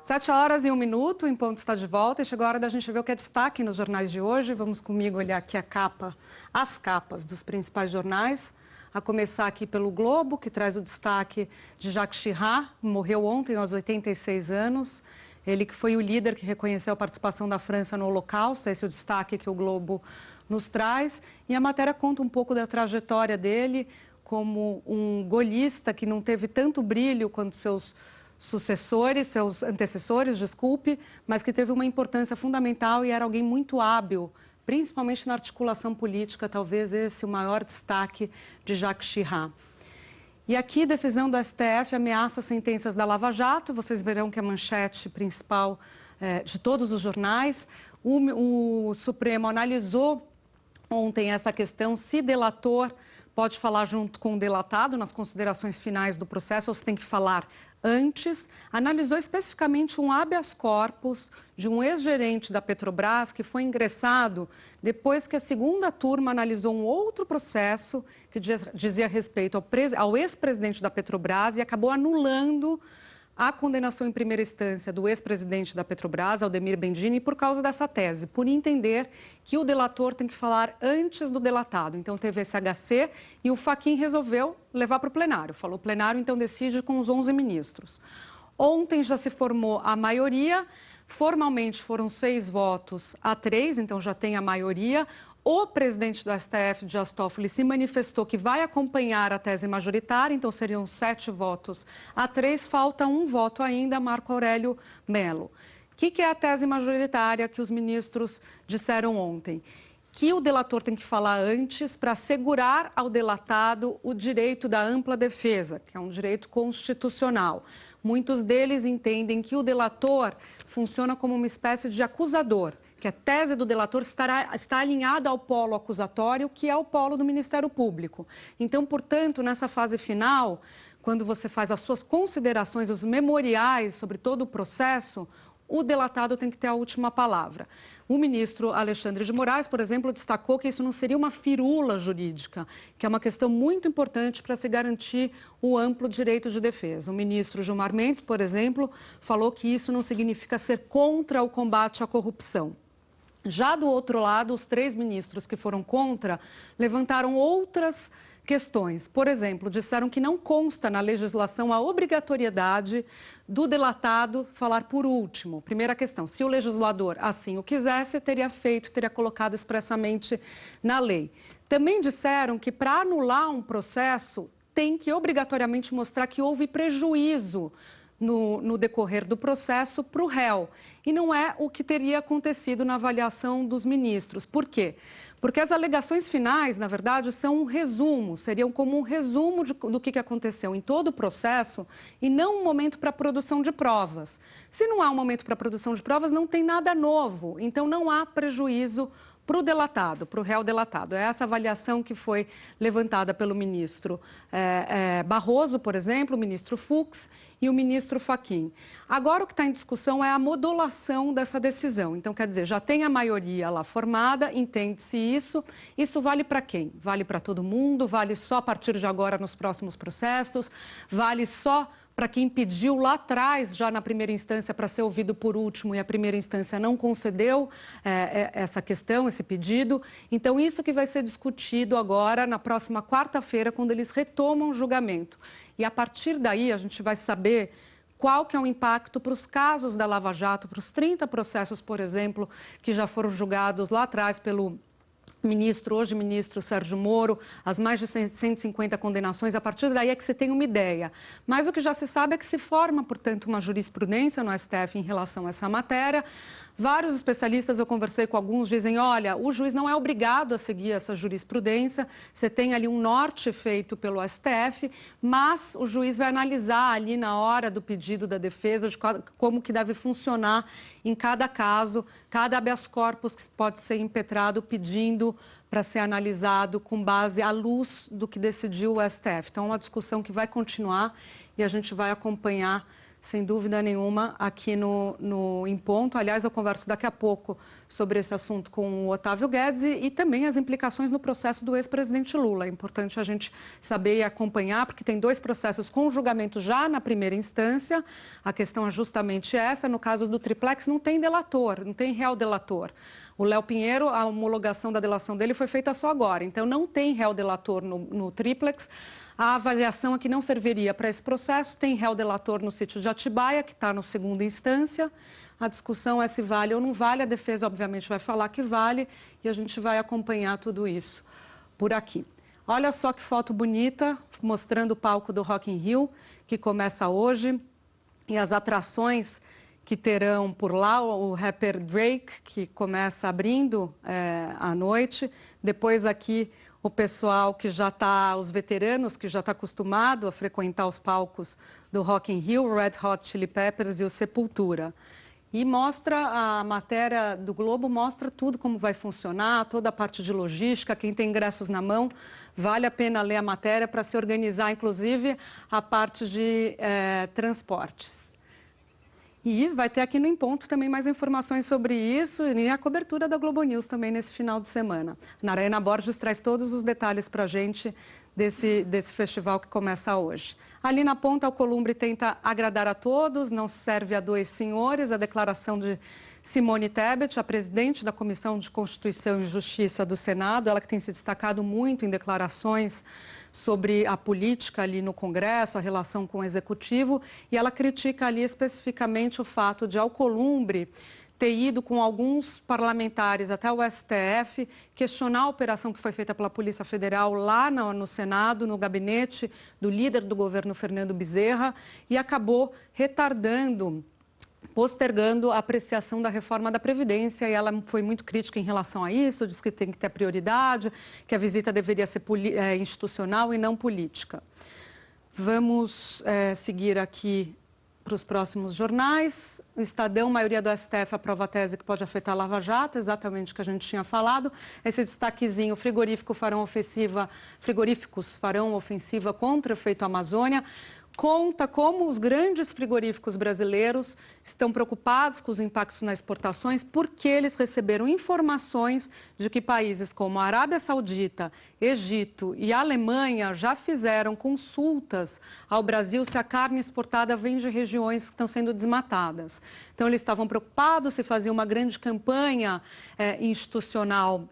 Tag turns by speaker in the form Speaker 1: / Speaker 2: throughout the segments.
Speaker 1: 7h01, em ponto está de volta e chegou a hora da gente ver o que é destaque nos jornais de hoje. Vamos comigo olhar aqui as capas dos principais jornais. A começar aqui pelo Globo, que traz o destaque de Jacques Chirac, morreu ontem aos 86 anos. Ele que foi o líder que reconheceu a participação da França no Holocausto, esse é o destaque que o Globo nos traz. E a matéria conta um pouco da trajetória dele como um golista que não teve tanto brilho quanto seus antecessores, desculpe, mas que teve uma importância fundamental e era alguém muito hábil, principalmente na articulação política, talvez esse o maior destaque de Jacques Chirac. E aqui, decisão do STF ameaça sentenças da Lava Jato, vocês verão que a manchete principal de todos os jornais. O Supremo analisou ontem essa questão, se delator pode falar junto com o delatado nas considerações finais do processo, ou se tem que falar antes. Analisou especificamente um habeas corpus de um ex-gerente da Petrobras que foi ingressado depois que a segunda turma analisou um outro processo que dizia respeito ao ex-presidente da Petrobras e acabou anulando a condenação em primeira instância do ex-presidente da Petrobras, Aldemir Bendini, por causa dessa tese, por entender que o delator tem que falar antes do delatado. Então, teve esse HC e o Fachin resolveu levar para o plenário. Falou, o plenário, então, decide com os 11 ministros. Ontem já se formou a maioria, formalmente foram 6 votos a 3, então já tem a maioria. O presidente do STF, Dias Toffoli, se manifestou que vai acompanhar a tese majoritária, então seriam 7 votos a 3, falta um voto ainda, Marco Aurélio Mello. O que é a tese majoritária que os ministros disseram ontem? Que o delator tem que falar antes para assegurar ao delatado o direito da ampla defesa, que é um direito constitucional. Muitos deles entendem que o delator funciona como uma espécie de acusador, que a tese do delator está alinhada ao polo acusatório, que é o polo do Ministério Público. Então, portanto, nessa fase final, quando você faz as suas considerações, os memoriais sobre todo o processo, o delatado tem que ter a última palavra. O ministro Alexandre de Moraes, por exemplo, destacou que isso não seria uma firula jurídica, que é uma questão muito importante para se garantir o amplo direito de defesa. O ministro Gilmar Mendes, por exemplo, falou que isso não significa ser contra o combate à corrupção. Já do outro lado, os 3 ministros que foram contra levantaram outras questões. Por exemplo, disseram que não consta na legislação a obrigatoriedade do delatado falar por último. Primeira questão, se o legislador assim o quisesse, teria colocado expressamente na lei. Também disseram que para anular um processo tem que obrigatoriamente mostrar que houve prejuízo no decorrer do processo para o réu. E não é o que teria acontecido na avaliação dos ministros. Por quê? Porque as alegações finais, na verdade, são um resumo, seriam como um resumo do que aconteceu em todo o processo e não um momento para a produção de provas. Se não há um momento para a produção de provas, não tem nada novo, então não há prejuízo para o delatado, para o réu delatado. É essa avaliação que foi levantada pelo ministro Barroso, por exemplo, o ministro Fux e o ministro Fachin. Agora o que está em discussão é a modulação dessa decisão. Então, quer dizer, já tem a maioria lá formada, entende-se isso. Isso vale para quem? Vale para todo mundo? Vale só a partir de agora nos próximos processos? Vale só para quem pediu lá atrás, já na primeira instância, para ser ouvido por último e a primeira instância não concedeu essa questão, esse pedido. Então, isso que vai ser discutido agora, na próxima quarta-feira, quando eles retomam o julgamento. E a partir daí, a gente vai saber qual que é o impacto para os casos da Lava Jato, para os 30 processos, por exemplo, que já foram julgados lá atrás pelo hoje ministro Sérgio Moro, as mais de 150 condenações, a partir daí é que se tem uma ideia. Mas o que já se sabe é que se forma, portanto, uma jurisprudência no STF em relação a essa matéria. Vários especialistas, eu conversei com alguns, dizem, olha, o juiz não é obrigado a seguir essa jurisprudência, você tem ali um norte feito pelo STF, mas o juiz vai analisar ali na hora do pedido da defesa de como que deve funcionar em cada caso, cada habeas corpus que pode ser impetrado pedindo para ser analisado com base à luz do que decidiu o STF. Então, é uma discussão que vai continuar e a gente vai acompanhar sem dúvida nenhuma, aqui em ponto. Aliás, eu converso daqui a pouco sobre esse assunto com o Otávio Guedes e também as implicações no processo do ex-presidente Lula. É importante a gente saber e acompanhar, porque tem 2 processos com julgamento já na primeira instância. A questão é justamente essa. No caso do triplex, não tem delator, não tem réu delator. O Léo Pinheiro, a homologação da delação dele foi feita só agora, então não tem réu delator no triplex. A avaliação aqui não serviria para esse processo, tem réu delator no sítio de Atibaia, que está na segunda instância. A discussão é se vale ou não vale, a defesa obviamente vai falar que vale e a gente vai acompanhar tudo isso por aqui. Olha só que foto bonita, mostrando o palco do Rock in Rio, que começa hoje, e as atrações que terão por lá, o rapper Drake, que começa abrindo à noite. Depois aqui o pessoal que já está, os veteranos que já está acostumado a frequentar os palcos do Rock in Rio, o Red Hot Chili Peppers e o Sepultura. E mostra, a matéria do Globo mostra tudo como vai funcionar, toda a parte de logística, quem tem ingressos na mão, vale a pena ler a matéria para se organizar, inclusive a parte de transportes. E vai ter aqui no Em Ponto também mais informações sobre isso e a cobertura da Globo News também nesse final de semana. Narayana Borges traz todos os detalhes para a gente desse festival que começa hoje. Ali na ponta, o Columbre tenta agradar a todos, não serve a 2 senhores. A declaração de Simone Tebet, a presidente da Comissão de Constituição e Justiça do Senado, ela que tem se destacado muito em declarações sobre a política ali no Congresso, a relação com o Executivo, e ela critica ali especificamente o fato de Alcolumbre ter ido com alguns parlamentares até o STF questionar a operação que foi feita pela Polícia Federal lá no Senado, no gabinete do líder do governo, Fernando Bezerra, e acabou postergando a apreciação da reforma da Previdência, e ela foi muito crítica em relação a isso, disse que tem que ter prioridade, que a visita deveria ser institucional e não política. Vamos seguir aqui para os próximos jornais. O Estadão, maioria do STF aprova a tese que pode afetar a Lava Jato, exatamente o que a gente tinha falado. Esse destaquezinho, frigoríficos farão ofensiva contra o efeito Amazônia. Conta como os grandes frigoríficos brasileiros estão preocupados com os impactos nas exportações porque eles receberam informações de que países como a Arábia Saudita, Egito e a Alemanha já fizeram consultas ao Brasil se a carne exportada vem de regiões que estão sendo desmatadas. Então, eles estavam preocupados se fazia uma grande campanha institucional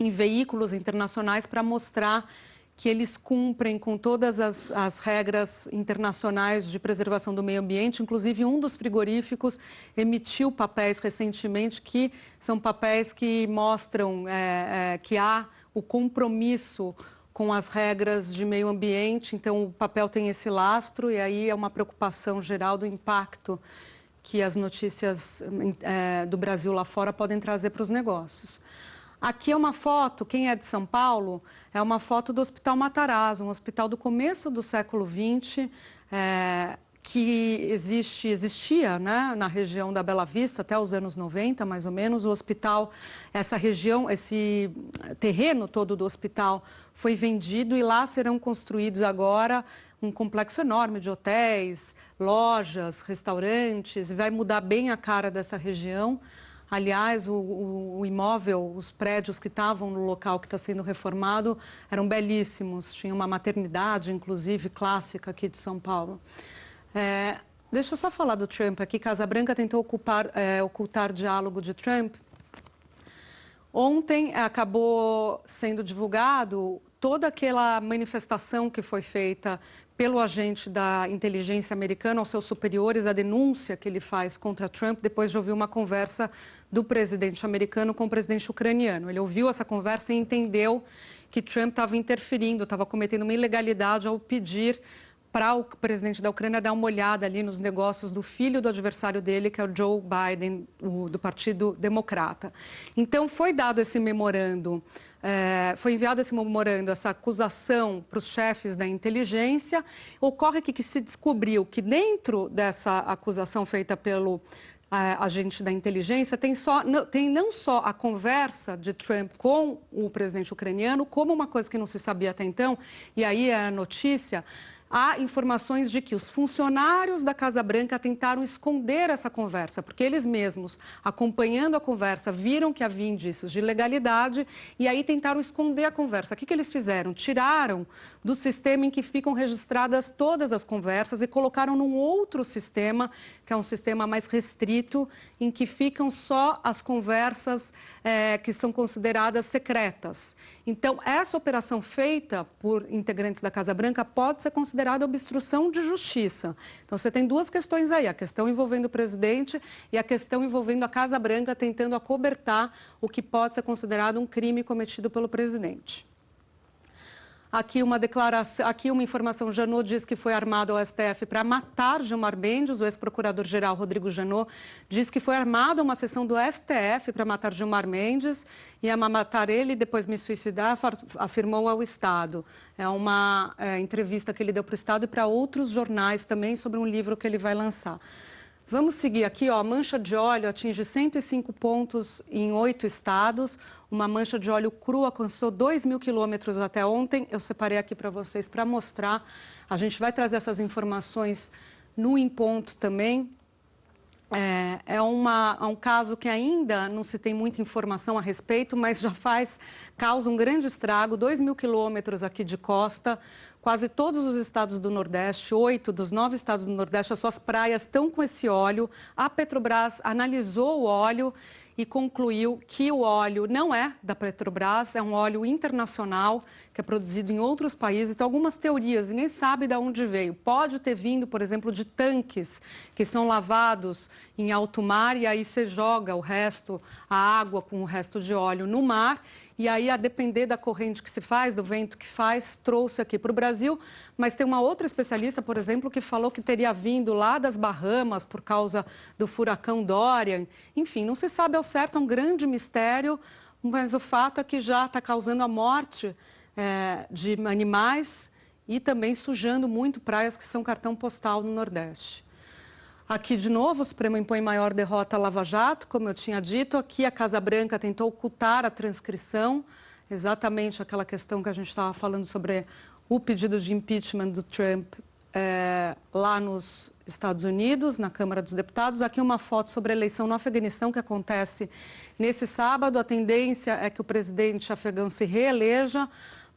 Speaker 1: em veículos internacionais para mostrar que eles cumprem com todas as regras internacionais de preservação do meio ambiente. Inclusive, um dos frigoríficos emitiu papéis recentemente que são papéis que mostram que há o compromisso com as regras de meio ambiente. Então, o papel tem esse lastro e aí é uma preocupação geral do impacto que as notícias do Brasil lá fora podem trazer para os negócios. Aqui é uma foto, quem é de São Paulo, é uma foto do Hospital Matarazzo, um hospital do começo do século XX, que existia, né, na região da Bela Vista até os anos 90, mais ou menos. O hospital, essa região, esse terreno todo do hospital foi vendido e lá serão construídos agora um complexo enorme de hotéis, lojas, restaurantes, e vai mudar bem a cara dessa região. Aliás, o imóvel, os prédios que estavam no local que está sendo reformado eram belíssimos. Tinha uma maternidade, inclusive, clássica aqui de São Paulo. Deixa eu só falar do Trump aqui. Casa Branca tentou ocultar diálogo de Trump. Ontem acabou sendo divulgado toda aquela manifestação que foi feita pelo agente da inteligência americana aos seus superiores, a denúncia que ele faz contra Trump, depois de ouvir uma conversa do presidente americano com o presidente ucraniano. Ele ouviu essa conversa e entendeu que Trump estava interferindo, estava cometendo uma ilegalidade ao pedir para o presidente da Ucrânia dar uma olhada ali nos negócios do filho do adversário dele, que é o Joe Biden, do Partido Democrata. Então, foi dado esse memorando, foi enviado esse memorando, essa acusação para os chefes da inteligência. Ocorre que se descobriu que dentro dessa acusação feita pelo agente da inteligência, tem não só a conversa de Trump com o presidente ucraniano, como uma coisa que não se sabia até então, e aí é a notícia, há informações de que os funcionários da Casa Branca tentaram esconder essa conversa, porque eles mesmos, acompanhando a conversa, viram que havia indícios de ilegalidade e aí tentaram esconder a conversa. O que eles fizeram? Tiraram do sistema em que ficam registradas todas as conversas e colocaram num outro sistema, que é um sistema mais restrito, em que ficam só as conversas que são consideradas secretas. Então, essa operação feita por integrantes da Casa Branca pode ser considerada obstrução de justiça. Então, você tem duas questões aí, a questão envolvendo o presidente e a questão envolvendo a Casa Branca tentando acobertar o que pode ser considerado um crime cometido pelo presidente. Aqui uma declaração, aqui uma informação, Janot diz que foi armado ao STF para matar Gilmar Mendes, o ex-procurador-geral Rodrigo Janot diz que foi armado uma sessão do STF para matar Gilmar Mendes, ia matar ele e depois me suicidar, afirmou ao Estado. É uma entrevista que ele deu para o Estado e para outros jornais também sobre um livro que ele vai lançar. Vamos seguir aqui, ó, a mancha de óleo atinge 105 pontos em 8 estados. Uma mancha de óleo cru alcançou 2.000 quilômetros até ontem. Eu separei aqui para vocês para mostrar. A gente vai trazer essas informações no Em Ponto também. É um caso que ainda não se tem muita informação a respeito, mas já causa um grande estrago, 2.000 quilômetros aqui de costa. Quase todos os estados do Nordeste, 8 dos 9 estados do Nordeste, as suas praias estão com esse óleo. A Petrobras analisou o óleo e concluiu que o óleo não é da Petrobras, é um óleo internacional que é produzido em outros países. Então, algumas teorias, ninguém sabe de onde veio. Pode ter vindo, por exemplo, de tanques que são lavados em alto mar e aí você joga o resto, a água com o resto de óleo no mar. E aí, a depender da corrente que se faz, do vento que faz, trouxe aqui para o Brasil. Mas tem uma outra especialista, por exemplo, que falou que teria vindo lá das Bahamas por causa do furacão Dorian. Enfim, não se sabe ao certo, é um grande mistério, mas o fato é que já está causando a morte de animais e também sujando muito praias que são cartão postal no Nordeste. Aqui, de novo, o Supremo impõe maior derrota à Lava Jato, como eu tinha dito. Aqui, a Casa Branca tentou ocultar a transcrição, exatamente aquela questão que a gente estava falando sobre o pedido de impeachment do Trump lá nos Estados Unidos, na Câmara dos Deputados. Aqui uma foto sobre a eleição no Afeganistão, que acontece nesse sábado. A tendência é que o presidente afegão se reeleja,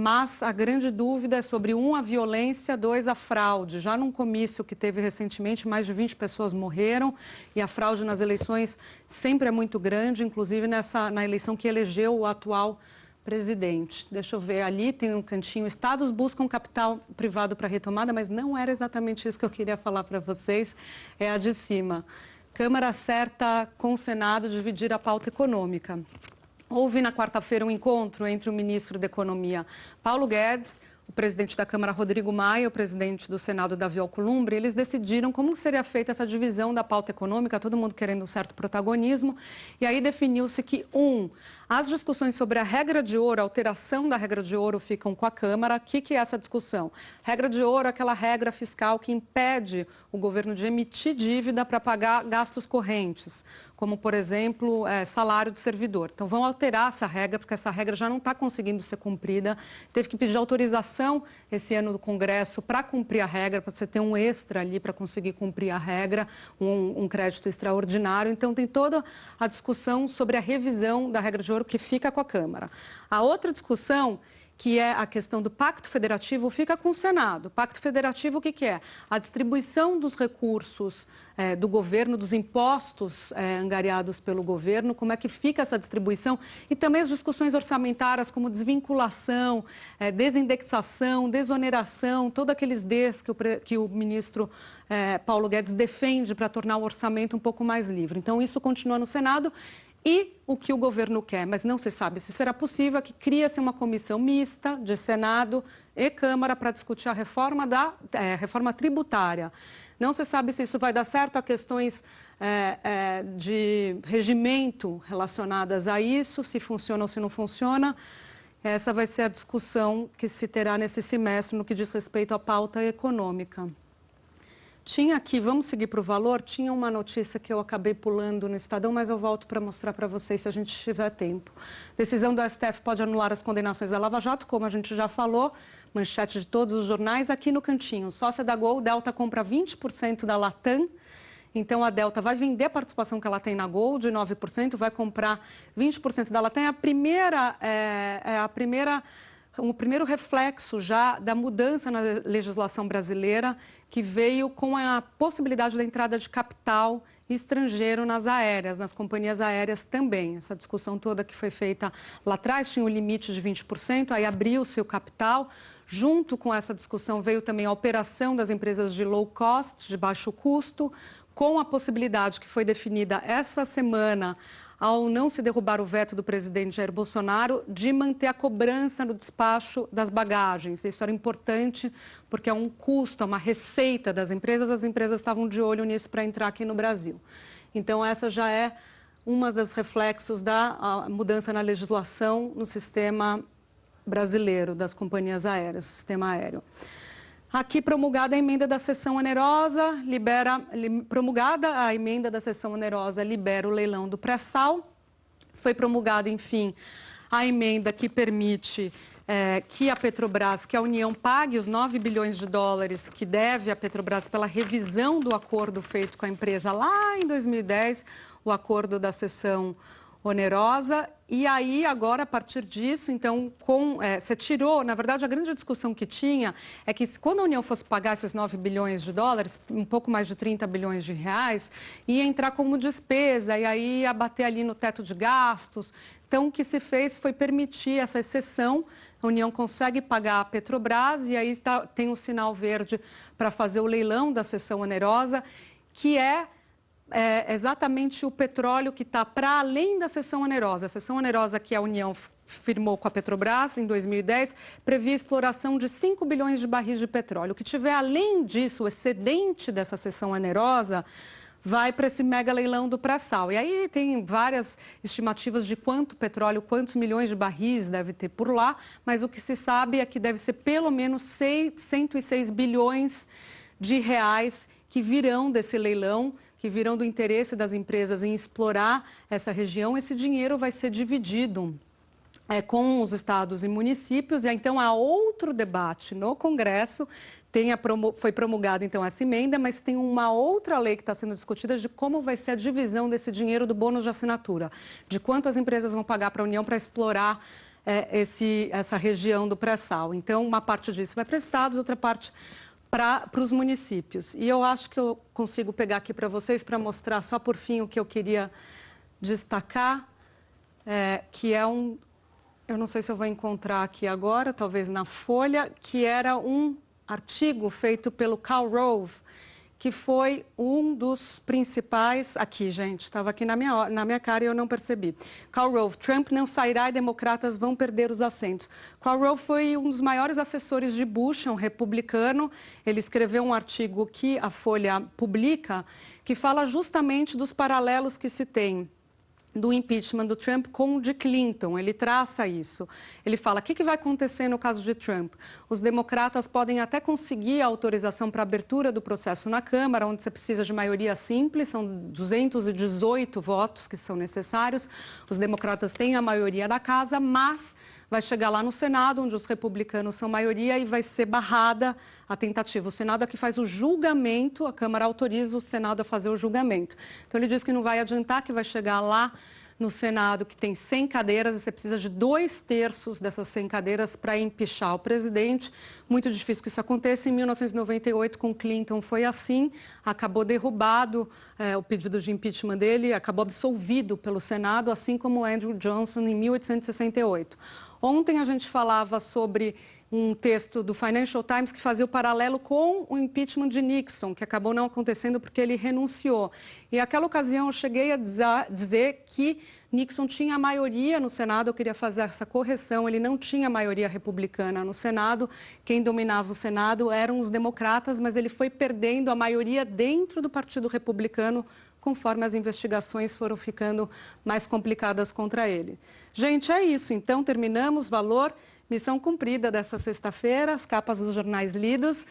Speaker 1: mas a grande dúvida é sobre, a violência, 2, a fraude. Já num comício que teve recentemente, mais de 20 pessoas morreram e a fraude nas eleições sempre é muito grande, inclusive na eleição que elegeu o atual presidente. Deixa eu ver, ali tem um cantinho, estados buscam capital privado para retomada, mas não era exatamente isso que eu queria falar para vocês, é a de cima. Câmara acerta com o Senado dividir a pauta econômica. Houve na quarta-feira um encontro entre o ministro da Economia, Paulo Guedes, o presidente da Câmara, Rodrigo Maia, o presidente do Senado, Davi Alcolumbre. Eles decidiram como seria feita essa divisão da pauta econômica, todo mundo querendo um certo protagonismo. E aí definiu-se que, as discussões sobre a regra de ouro, a alteração da regra de ouro ficam com a Câmara. O que é essa discussão? Regra de ouro é aquela regra fiscal que impede o governo de emitir dívida para pagar gastos correntes, como, por exemplo, salário do servidor. Então, vão alterar essa regra, porque essa regra já não está conseguindo ser cumprida. Teve que pedir autorização esse ano do Congresso para cumprir a regra, para você ter um extra ali para conseguir cumprir a regra, um crédito extraordinário. Então, tem toda a discussão sobre a revisão da regra de ouro que fica com a Câmara. A outra discussão, que é a questão do Pacto Federativo, fica com o Senado. O Pacto Federativo, o que é? A distribuição dos recursos do governo, dos impostos angariados pelo governo, como é que fica essa distribuição, e também as discussões orçamentárias, como desvinculação, desindexação, desoneração, todos aqueles Ds que o ministro Paulo Guedes defende para tornar o orçamento um pouco mais livre. Então, isso continua no Senado. E o que o governo quer, mas não se sabe se será possível, é que cria-se uma comissão mista de Senado e Câmara para discutir a reforma tributária. Não se sabe se isso vai dar certo a questões de regimento relacionadas a isso, se funciona ou se não funciona. Essa vai ser a discussão que se terá nesse semestre no que diz respeito à pauta econômica. Tinha aqui, vamos seguir para o valor, tinha uma notícia que eu acabei pulando no Estadão, mas eu volto para mostrar para vocês se a gente tiver tempo. Decisão do STF pode anular as condenações da Lava Jato, como a gente já falou, manchete de todos os jornais. Aqui no cantinho, sócia da Gol, Delta compra 20% da Latam. Então, a Delta vai vender a participação que ela tem na Gol, de 9%, vai comprar 20% da Latam. O primeiro reflexo já da mudança na legislação brasileira, que veio com a possibilidade da entrada de capital estrangeiro nas aéreas, nas companhias aéreas também. Essa discussão toda que foi feita lá atrás tinha um limite de 20%, aí abriu-se o capital. Junto com essa discussão veio também a operação das empresas de low cost, de baixo custo, com a possibilidade que foi definida essa semana, ao não se derrubar o veto do presidente Jair Bolsonaro, de manter a cobrança no despacho das bagagens. Isso era importante porque é um custo, é uma receita das empresas. As empresas estavam de olho nisso para entrar aqui no Brasil. Então, essa já é uma dos reflexos da mudança na legislação no sistema brasileiro das companhias aéreas, o sistema aéreo. Aqui, promulgada a emenda da sessão onerosa, promulgada a emenda da sessão onerosa, libera o leilão do pré-sal. Foi promulgada, enfim, a emenda que permite que a Petrobras, que a União pague os 9 bilhões de dólares que deve a Petrobras pela revisão do acordo feito com a empresa lá em 2010, o acordo da sessão onerosa. E aí, agora, a partir disso, então, você tirou, na verdade, a grande discussão que tinha é que quando a União fosse pagar esses 9 bilhões de dólares, um pouco mais de 30 bilhões de reais, ia entrar como despesa e aí ia bater ali no teto de gastos. Então, o que se fez foi permitir essa exceção. A União consegue pagar a Petrobras e aí tem um sinal verde para fazer o leilão da sessão onerosa, que é exatamente o petróleo que está para além da sessão onerosa. A sessão onerosa que a União firmou com a Petrobras em 2010 previa exploração de 5 bilhões de barris de petróleo. O que tiver além disso, o excedente dessa sessão onerosa, vai para esse mega leilão do pré-sal. E aí tem várias estimativas de quanto petróleo, quantos milhões de barris deve ter por lá, mas o que se sabe é que deve ser pelo menos 106 bilhões de reais que virão desse leilão, que virão do interesse das empresas em explorar essa região. Esse dinheiro vai ser dividido com os estados e municípios, e então há outro debate no Congresso. Foi promulgada então essa emenda, mas tem uma outra lei que está sendo discutida de como vai ser a divisão desse dinheiro do bônus de assinatura, de quanto as empresas vão pagar para a União para explorar essa região do pré-sal. Então, uma parte disso vai para estados, outra parte para os municípios. E eu acho que eu consigo pegar aqui para vocês para mostrar só por fim o que eu queria destacar, que é eu não sei se eu vou encontrar aqui agora, talvez na Folha, que era um artigo feito pelo Karl Rove, que foi um dos principais... Aqui, gente, estava aqui na minha cara e eu não percebi. Karl Rove, Trump não sairá e democratas vão perder os assentos. Karl Rove foi um dos maiores assessores de Bush, um republicano. Ele escreveu um artigo que a Folha publica, que fala justamente dos paralelos que se tem do impeachment do Trump com o de Clinton. Ele traça isso. Ele fala, o que vai acontecer no caso de Trump? Os democratas podem até conseguir a autorização para a abertura do processo na Câmara, onde você precisa de maioria simples, são 218 votos que são necessários. Os democratas têm a maioria da casa, mas vai chegar lá no Senado, onde os republicanos são maioria, e vai ser barrada a tentativa. O Senado é que faz o julgamento, a Câmara autoriza o Senado a fazer o julgamento. Então, ele diz que não vai adiantar, que vai chegar lá no Senado, que tem 100 cadeiras, e você precisa de 2/3 dessas 100 cadeiras para empichar o presidente. Muito difícil que isso aconteça. Em 1998, com Clinton, foi assim. Acabou derrubado o pedido de impeachment dele, acabou absolvido pelo Senado, assim como Andrew Johnson, em 1868. Ontem a gente falava sobre um texto do Financial Times que fazia o paralelo com o impeachment de Nixon, que acabou não acontecendo porque ele renunciou. E naquela ocasião eu cheguei a dizer que Nixon tinha maioria no Senado. Eu queria fazer essa correção, ele não tinha maioria republicana no Senado. Quem dominava o Senado eram os democratas, mas ele foi perdendo a maioria dentro do Partido Republicano conforme as investigações foram ficando mais complicadas contra ele. Gente, é isso. Então, terminamos. Valor, missão cumprida dessa sexta-feira, as capas dos jornais lidos.